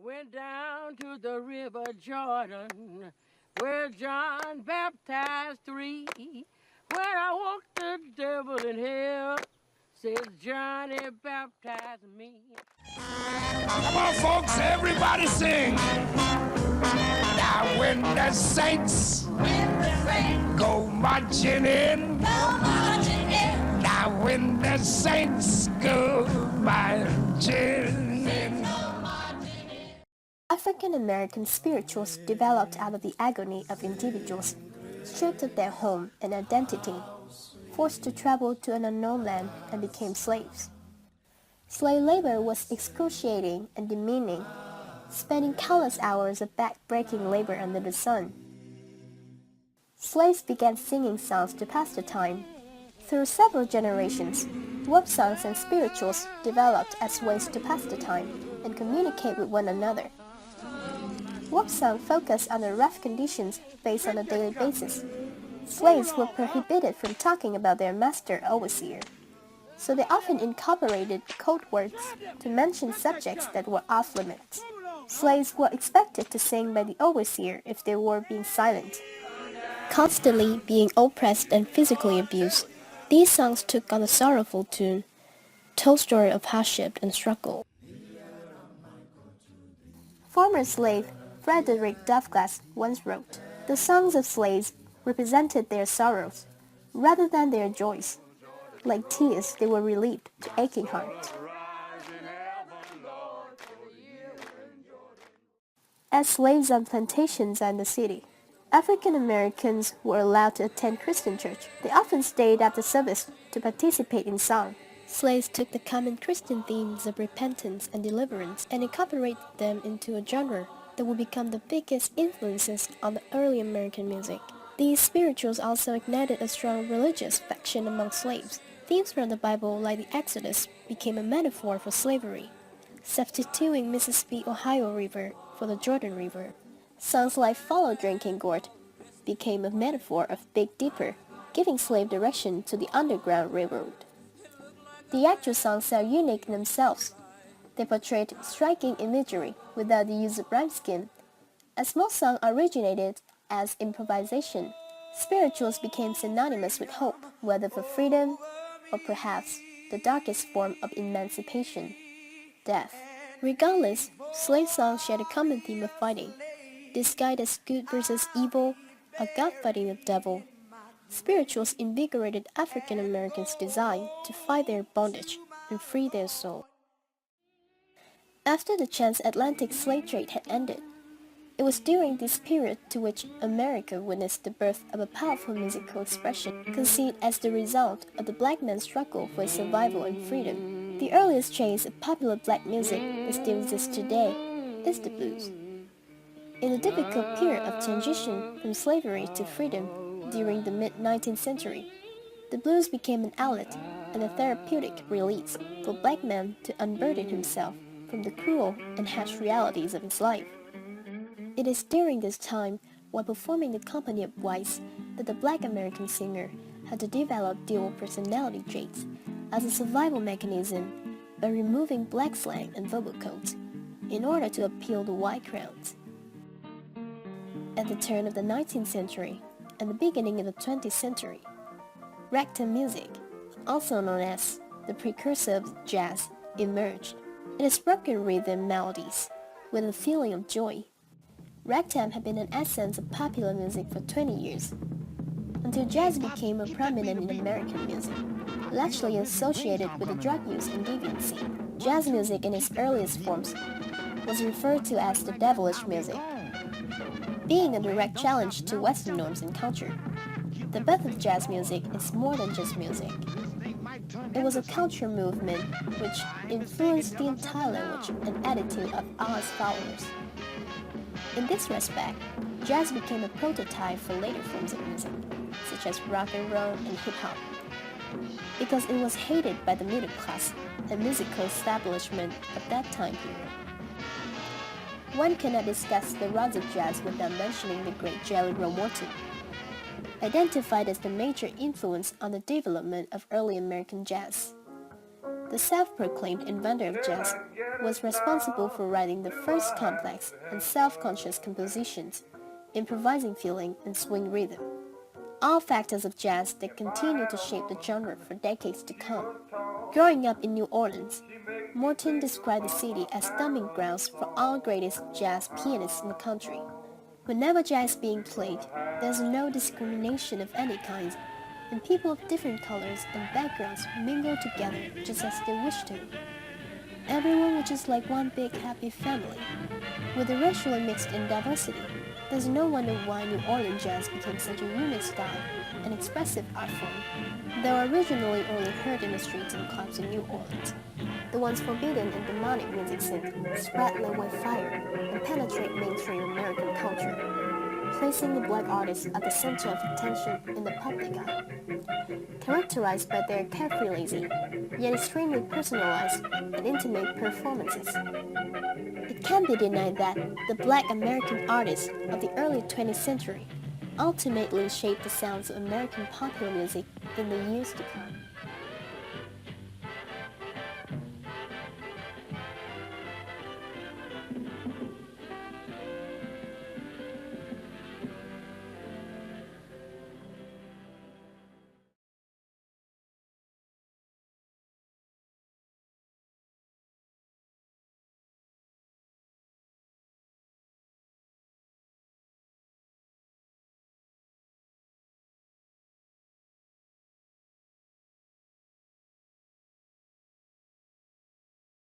Went down to the river Jordan, where John baptized three. When I walked the devil in hell, says Johnny baptized me. Come on, folks, everybody sing. Now when the saints go marching in. Now when the saints go marching in. African American spirituals developed out of the agony of individuals stripped of their home and identity, forced to travel to an unknown land, and became slaves. Slave labor was excruciating and demeaning, spending countless hours of back-breaking labor under the sun. Slaves began singing songs to pass the time. Through several generations, work songs and spirituals developed as ways to pass the time and communicate with one another. Work songs focused on the rough conditions faced on a daily basis. Slaves were prohibited from talking about their master overseer, so they often incorporated code words to mention subjects that were off limits. Slaves were expected to sing by the overseer if they were being silent. Constantly being oppressed and physically abused, these songs took on a sorrowful tune, told story of hardship and struggle. Former slave Frederick Douglass once wrote, "The songs of slaves represented their sorrows rather than their joys. Like tears, they were relieved to aching hearts." As slaves on plantations and the city, African Americans were allowed to attend Christian church. They often stayed after service to participate in song. Slaves took the common Christian themes of repentance and deliverance and incorporated them into a genre that would become the biggest influences on the early American music. These spirituals also ignited a strong religious faction among slaves. Themes from the Bible, like the Exodus, became a metaphor for slavery, substituting Mississippi Ohio River for the Jordan River. Songs like Follow Drinking Gourd became a metaphor of Big Dipper, giving slave direction to the Underground Railroad. The actual songs are unique in themselves. They portrayed striking imagery without the use of rhyme scheme. As most songs originated as improvisation, spirituals became synonymous with hope, whether for freedom or perhaps the darkest form of emancipation, death. Regardless, slave songs shared a common theme of fighting, disguised as good versus evil, or God fighting the devil. Spirituals invigorated African Americans' desire to fight their bondage and free their soul. After the transatlantic slave trade had ended, it was during this period to which America witnessed the birth of a powerful musical expression conceived as the result of the black man's struggle for his survival and freedom. The earliest trace of popular black music that still exists today is the blues. In the difficult period of transition from slavery to freedom during the mid-19th century, the blues became an outlet and a therapeutic release for black man to unburden himself from the cruel and harsh realities of his life. It is during this time, while performing the company of whites, that the black American singer had to develop dual personality traits as a survival mechanism by removing black slang and vocal codes in order to appeal to white crowds. At the turn of the 19th century and the beginning of the 20th century, ragtime music, also known as the precursor of jazz, emerged. It is broken rhythm melodies with a feeling of joy. Ragtime had been an essence of popular music for 20 years, until jazz became more prominent in American music, largely associated with the drug use and deviancy. Jazz music in its earliest forms was referred to as the devilish music, being a direct challenge to Western norms and culture. The birth of jazz music is more than just music. It was a culture movement which influenced the entire language and attitude of all its followers. In this respect, jazz became a prototype for later forms of music, such as rock and roll and hip-hop, because it was hated by the middle class and musical establishment of that time period. One cannot discuss the rise of jazz without mentioning the great Jelly Roll Morton, identified as the major influence on the development of early American jazz. the self-proclaimed inventor of jazz, was responsible for writing the first complex and self-conscious compositions, improvising feeling and swing rhythm. All factors of jazz that continue to shape the genre for decades to come. Growing up in New Orleans, Morton described the city as dumping grounds for all greatest jazz pianists in the country. Whenever jazz is being played, there's no discrimination of any kind, and people of different colors and backgrounds mingle together just as they wish to. Everyone was just like one big happy family. With the racially mixed in diversity, there's no wonder why New Orleans jazz became such a unique style, an expressive art form. They were originally only heard in the streets and clubs in New Orleans. The ones forbidden in demonic music scene spread like wildfire and penetrate mainstream American culture, placing the black artists at the center of attention in the public eye. Characterized by their carefree lazy, yet extremely personalized and intimate performances. It can't be denied that the black American artists of the early 20th century ultimately shaped the sounds of American popular music in the years to come.